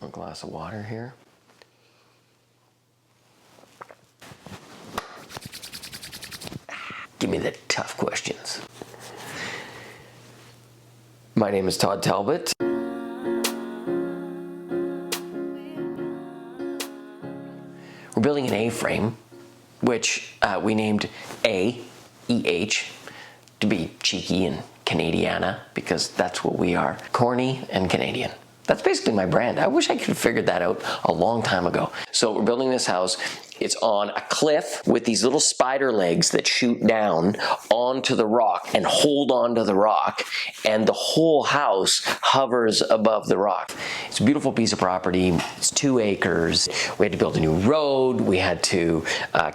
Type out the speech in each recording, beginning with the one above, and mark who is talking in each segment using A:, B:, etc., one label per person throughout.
A: a glass of water here. Give me the tough questions. My name is Todd Talbot. We're building an A-frame, which we named A-E-H, to be cheeky and Canadiana, because that's what we are. Corny and Canadian. That's basically my brand. I wish I could have figured that out a long time ago. So we're building this house. It's on a cliff with these little spider legs that shoot down onto the rock and hold onto the rock, and the whole house hovers above the rock. It's a beautiful piece of property. It's 2 acres. We had to build a new road. We had to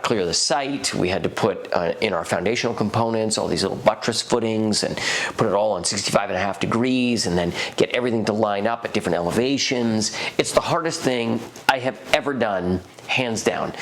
A: clear the site. We had to put in our foundational components, all these little buttress footings, and put it all on 65.5 degrees, and then get everything to line up at different elevations. It's the hardest thing I have ever done, hands down.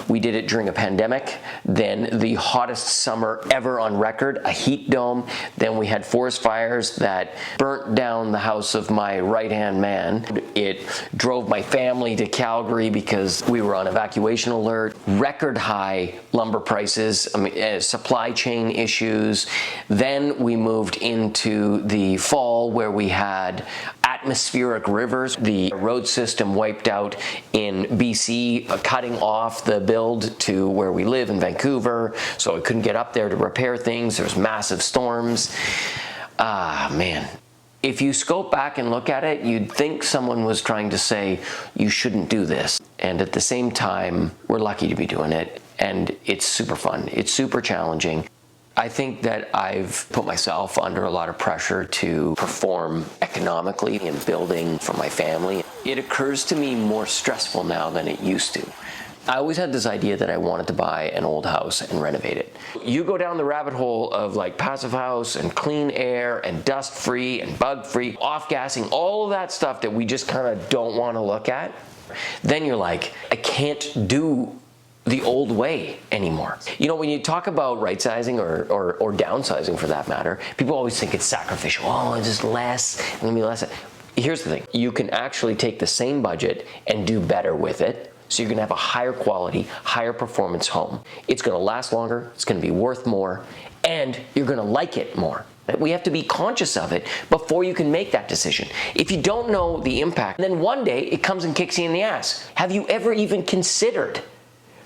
A: We did it during a pandemic, then the hottest summer ever on record, a heat dome. Then we had forest fires that burnt down the house of my right-hand man. It drove my family to Calgary because we were on evacuation alert. Record high lumber prices, supply chain issues. Then we moved into the fall where we had atmospheric rivers. The road system wiped out in BC, cutting off the build to where we live in Vancouver, so I couldn't get up there to repair things. There's massive storms. Man. If you scope back and look at it, you'd think someone was trying to say, you shouldn't do this. And at the same time, we're lucky to be doing it, and it's super fun. It's super challenging. I think that I've put myself under a lot of pressure to perform economically in building for my family. It occurs to me more stressful now than it used to. I always had this idea that I wanted to buy an old house and renovate it. You go down the rabbit hole of like passive house and clean air and dust free and bug free, off gassing, all of that stuff that we just kind of don't want to look at. Then you're like, I can't do the old way anymore. You know, when you talk about right sizing or downsizing for that matter, people always think it's sacrificial. Oh, just less, and gonna be less. Here's the thing, you can actually take the same budget and do better with it. So you're gonna have a higher quality, higher performance home. It's gonna last longer, it's gonna be worth more, and you're gonna like it more. We have to be conscious of it before you can make that decision. If you don't know the impact, then one day it comes and kicks you in the ass. Have you ever even considered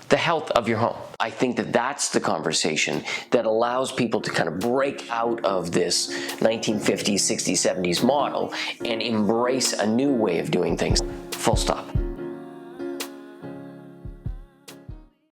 A: the health of your home? I think that that's the conversation that allows people to kind of break out of this 1950s, 60s, 70s model and embrace a new way of doing things. Full stop.